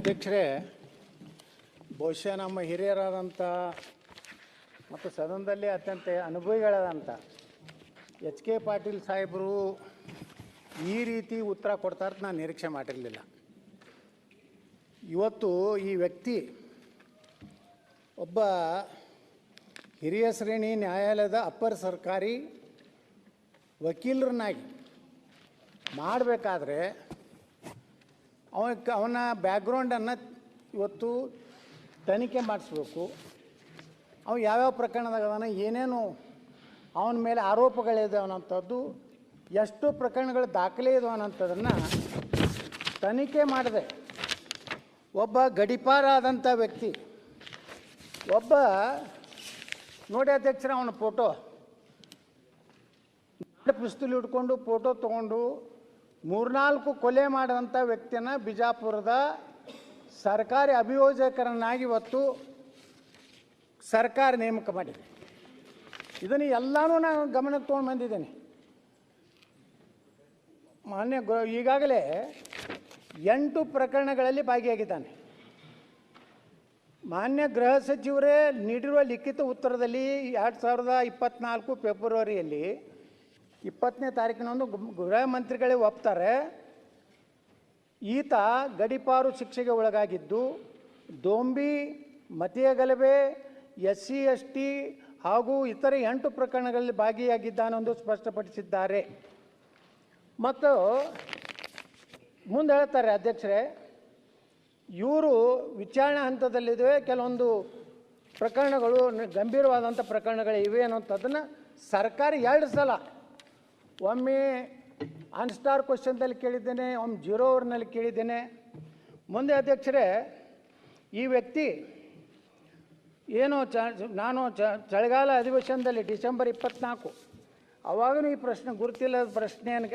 ಅಧ್ಯಕ್ಷರೇ, ಬಹುಶಃ ನಮ್ಮ ಹಿರಿಯರಾದಂಥ ಮತ್ತು ಸದನದಲ್ಲಿ ಅತ್ಯಂತ ಅನುಭವಿಗಳಾದಂಥ ಎಚ್ ಕೆ ಪಾಟೀಲ್ ಸಾಹೇಬರು ಈ ರೀತಿ ಉತ್ತರ ಕೊಡ್ತಾರೆ ನಾನು ನಿರೀಕ್ಷೆ ಮಾಡಿರಲಿಲ್ಲ. ಇವತ್ತು ಈ ವ್ಯಕ್ತಿ ಒಬ್ಬ ಹಿರಿಯ ಶ್ರೇಣಿ ನ್ಯಾಯಾಲಯದ ಅಪ್ಪರ್ ಸರ್ಕಾರಿ ವಕೀಲರನ್ನಾಗಿ ಮಾಡಬೇಕಾದ್ರೆ ಅವನ ಬ್ಯಾಕ್ಗ್ರೌಂಡನ್ನು ಇವತ್ತು ತನಿಖೆ ಮಾಡಿಸ್ಬೇಕು. ಅವ ಯಾವ್ಯಾವ ಪ್ರಕರಣದಾಗ ಏನೇನು ಅವನ ಮೇಲೆ ಆರೋಪಗಳಿದೆ ಅನ್ನೋಂಥದ್ದು, ಎಷ್ಟು ಪ್ರಕರಣಗಳು ದಾಖಲೆ ಇದಾವೆ ಅನ್ನೋಂಥದ್ದನ್ನು ತನಿಖೆ ಮಾಡಿದೆ. ಒಬ್ಬ ಗಡಿಪಾರಾದಂಥ ವ್ಯಕ್ತಿ, ಒಬ್ಬ ನೋಡಿ ಅಧ್ಯಕ್ಷರ, ಅವನ ಫೋಟೋ ಪಿಸ್ತೂಲ್ ಹಿಡ್ಕೊಂಡು ಫೋಟೋ ತೊಗೊಂಡು 3-4 ಕೊಲೆ ಮಾಡಿದಂಥ ವ್ಯಕ್ತಿಯನ್ನು ಬಿಜಾಪುರದ ಸರ್ಕಾರಿ ಅಭಿಯೋಜಕರನ್ನಾಗಿ ಇವತ್ತು ಸರ್ಕಾರ ನೇಮಕ ಮಾಡಿದೆ. ಇದನ್ನು ಎಲ್ಲನೂ ನಾನು ಗಮನಕ್ಕೆ ತೊಗೊಂಡು ಬಂದಿದ್ದೇನೆ. ಈಗಾಗಲೇ 8 ಪ್ರಕರಣಗಳಲ್ಲಿ ಭಾಗಿಯಾಗಿದ್ದಾನೆ. ಮಾನ್ಯ ಗೃಹ ಸಚಿವರೇ ನೀಡಿರುವ ಲಿಖಿತ ಉತ್ತರದಲ್ಲಿ 2024 ಫೆಬ್ರವರಿಯಲ್ಲಿ 20ನೇ ತಾರೀಕಿನಂದು ಗೃಹ ಮಂತ್ರಿಗಳೇ ಒಪ್ತಾರೆ, ಈತ ಗಡಿಪಾರು ಶಿಕ್ಷೆಗೆ ಒಳಗಾಗಿದ್ದು ದೋಂಬಿ, ಮತೀಯ ಗಲಭೆ, SC ST ಹಾಗೂ ಇತರೆ 8 ಪ್ರಕರಣಗಳಲ್ಲಿ ಭಾಗಿಯಾಗಿದ್ದಾನೆಂದು ಸ್ಪಷ್ಟಪಡಿಸಿದ್ದಾರೆ. ಮತ್ತು ಮುಂದೆ ಹೇಳ್ತಾರೆ ಅಧ್ಯಕ್ಷರೇ, ಇವರು ವಿಚಾರಣೆ ಹಂತದಲ್ಲಿದೆ, ಕೆಲವೊಂದು ಪ್ರಕರಣಗಳು ಗಂಭೀರವಾದಂಥ ಪ್ರಕರಣಗಳು ಇವೆ ಅನ್ನೋಂಥದ್ದನ್ನು ಸರ್ಕಾರ 2 ಸಲ, ಒಮ್ಮೆ ಆನ್ಸ್ಟಾರ್ ಕ್ವಶನ್ದಲ್ಲಿ ಕೇಳಿದ್ದೇನೆ, ಒಮ್ಮೆ 0 ಅವರ್ನಲ್ಲಿ ಕೇಳಿದ್ದೇನೆ. ಮುಂದೆ ಅಧ್ಯಕ್ಷರೇ, ಈ ವ್ಯಕ್ತಿ ಏನು ನಾನು ಚಳಿಗಾಲ ಅಧಿವೇಶನದಲ್ಲಿ ಡಿಸೆಂಬರ್ 24 ಅವಾಗೂ ಈ ಪ್ರಶ್ನೆ ಗುರುತಿಲ್ಲದ ಪ್ರಶ್ನೆಯನ್ನು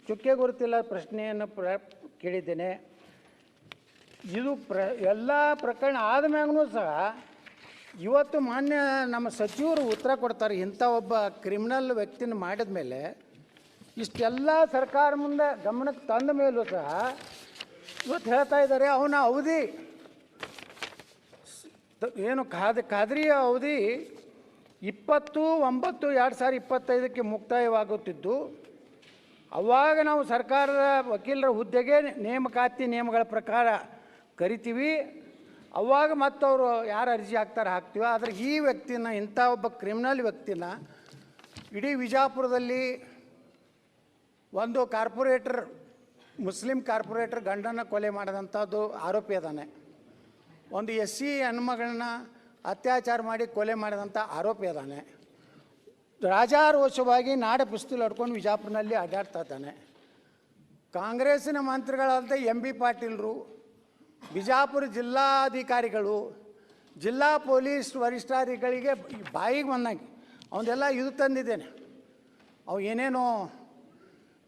ಚುಕ್ಕೆ ಗುರುತಿಲ್ಲದ ಪ್ರಶ್ನೆಯನ್ನು ಕೇಳಿದ್ದೇನೆ. ಇದು ಎಲ್ಲ ಪ್ರಕರಣ ಆದಮ್ಯಾಗೂ ಸಹ ಇವತ್ತು ಮಾನ್ಯ ನಮ್ಮ ಸಚಿವರು ಉತ್ತರ ಕೊಡ್ತಾರೆ. ಇಂಥ ಒಬ್ಬ ಕ್ರಿಮಿನಲ್ ವ್ಯಕ್ತಿನ ಮಾಡಿದ ಮೇಲೆ ಇಷ್ಟೆಲ್ಲ ಸರ್ಕಾರ ಮುಂದೆ ಗಮನಕ್ಕೆ ತಂದ ಮೇಲೂ ಸಹ ಇವತ್ತು ಹೇಳ್ತಾ ಇದ್ದಾರೆ ಅವನ ಅವಧಿ ಏನು ಖಾದ್ರಿಯ ಅವಧಿ 20/9/2025 ಮುಕ್ತಾಯವಾಗುತ್ತಿದ್ದು, ಅವಾಗ ನಾವು ಸರ್ಕಾರದ ವಕೀಲರ ಹುದ್ದೆಗೆ ನೇಮಕಾತಿ ನಿಯಮಗಳ ಪ್ರಕಾರ ಕರಿತೀವಿ, ಅವಾಗ ಮತ್ತವರು ಯಾರು ಅರ್ಜಿ ಹಾಕ್ತೀವಿ. ಆದರೆ ಈ ವ್ಯಕ್ತಿನ, ಇಂಥ ಒಬ್ಬ ಕ್ರಿಮಿನಲ್ ವ್ಯಕ್ತಿನ ಇಡೀ ವಿಜಾಪುರದಲ್ಲಿ ಒಂದು ಕಾರ್ಪೊರೇಟರ್, ಮುಸ್ಲಿಂ ಕಾರ್ಪೊರೇಟರ್ ಗಂಡನ ಕೊಲೆ ಮಾಡಿದಂಥದ್ದು ಆರೋಪಿ ಅದಾನೆ. ಒಂದು SC ಹೆಣ್ಮಗಳನ್ನ ಅತ್ಯಾಚಾರ ಮಾಡಿ ಕೊಲೆ ಮಾಡಿದಂಥ ಆರೋಪಿ ಅದಾನೆ. ರಾಜಾರೋಷವಾಗಿ ನಾಡ ಪಿಸ್ತೂಲ್ ಹೊಡ್ಕೊಂಡು ವಿಜಾಪುರನಲ್ಲಿ ಅಡ್ಡಾಡ್ತಾ ಇದ್ದಾನೆ. ಕಾಂಗ್ರೆಸ್ಸಿನ ಮಂತ್ರಿಗಳಾದ MB ಪಾಟೀಲ್ರು, ಬಿಜಾಪುರ ಜಿಲ್ಲಾಧಿಕಾರಿಗಳು, ಜಿಲ್ಲಾ ಪೊಲೀಸ್ ವರಿಷ್ಠಾಧಿಕಾರಿಗೆ ಬಾಯಿಗೆ ಬಂದಂಗೆ ಅವನ್ನೆಲ್ಲ ಇದು ತಂದಿದ್ದೇನೆ. ಅವು ಏನೇನೋ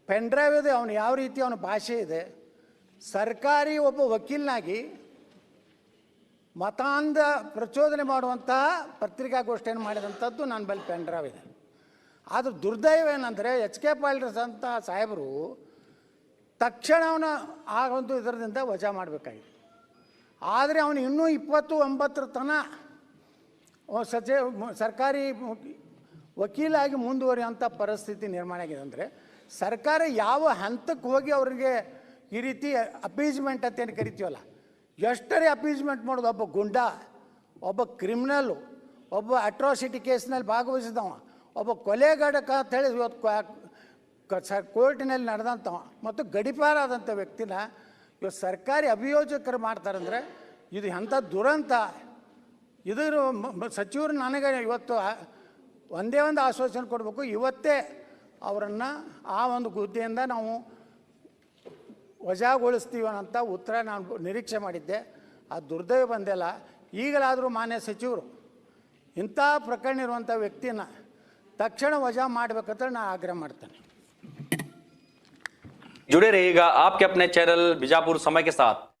ಪೆನ್ ಡ್ರೈವ್ ಇದೆ, ಅವನು ಯಾವ ರೀತಿ ಅವನ ಭಾಷೆ ಇದೆ. ಸರ್ಕಾರಿ ಒಬ್ಬ ವಕೀಲನಾಗಿ ಮತಾಂಧ ಪ್ರಚೋದನೆ ಮಾಡುವಂತಹ ಪತ್ರಿಕಾಗೋಷ್ಠಿಯನ್ನು ಮಾಡಿದಂಥದ್ದು ನನ್ನ ಬಳಿ ಪೆನ್ ಡ್ರೈವ್ ಇದೆ. ಆದರೂ ದುರ್ದೈವ ಏನಂದರೆ ಎಚ್ ಕೆ ಪಾಟೀಲ್ ಅಂತ ಸಾಹೇಬರು ತಕ್ಷಣ ಅವನ ಆ ಒಂದು ಇದರಿಂದ ವಜಾ ಮಾಡಬೇಕಾಗಿತ್ತು. ಆದರೆ ಅವನು ಇನ್ನೂ 29 ತನಕ ಸರ್ಕಾರಿ ವಕೀಲಾಗಿ ಮುಂದುವರಿಯುವಂಥ ಪರಿಸ್ಥಿತಿ ನಿರ್ಮಾಣ ಆಗಿದೆ. ಅಂದರೆ ಸರ್ಕಾರ ಯಾವ ಹಂತಕ್ಕೆ ಹೋಗಿ ಅವರಿಗೆ ಈ ರೀತಿ ಅಪೀಸ್ಮೆಂಟ್ ಅಂತ ಏನು ಕರಿತೀವಲ್ಲ, ಎಷ್ಟರೇ ಅಪೀಸ್ಮೆಂಟ್ ಮಾಡೋದು. ಒಬ್ಬ ಗುಂಡ, ಒಬ್ಬ ಕ್ರಿಮಿನಲ್ಲು, ಒಬ್ಬ ಅಟ್ರಾಸಿಟಿ ಕೇಸ್ನಲ್ಲಿ ಭಾಗವಹಿಸಿದವ, ಒಬ್ಬ ಕೊಲೆಗಡಕ ಅಂತೇಳಿ ಇವತ್ತು ಕೋರ್ಟಿನಲ್ಲಿ ನಡೆದಂಥವ ಮತ್ತು ಗಡಿಪಾರಾದಂಥ ವ್ಯಕ್ತಿನ ಇವತ್ತು ಸರ್ಕಾರಿ ಅಭಿಯೋಜಕರು ಮಾಡ್ತಾರಂದರೆ ಇದು ಎಂಥ ದುರಂತ. ಇದ್ರ ಸಚಿವರು ನನಗೆ ಇವತ್ತು ಒಂದೇ ಒಂದು ಆಶ್ವಾಸನೆ ಕೊಡಬೇಕು, ಇವತ್ತೇ ಅವರನ್ನು ಆ ಒಂದು ಹುದ್ದೆಯಿಂದ ನಾವು ವಜಾಗೊಳಿಸ್ತೀವಿ ಅನ್ನೋಂಥ ಉತ್ತರ ನಾನು ನಿರೀಕ್ಷೆ ಮಾಡಿದ್ದೆ. ಆ ದುರ್ದೈವ ಬಂದಿಲ್ಲ. ಈಗಲಾದರೂ ಮಾನ್ಯ ಸಚಿವರು ಇಂಥ ಪ್ರಕರಣ ಇರುವಂಥ ವ್ಯಕ್ತಿನ ತಕ್ಷಣ ವಜಾ ಮಾಡಬೇಕಂತ ನಾನು ಆಗ್ರಹ ಮಾಡ್ತೇನೆ. जुड़े रहिएगा आपके अपने चैनल बीजापुर समय के साथ।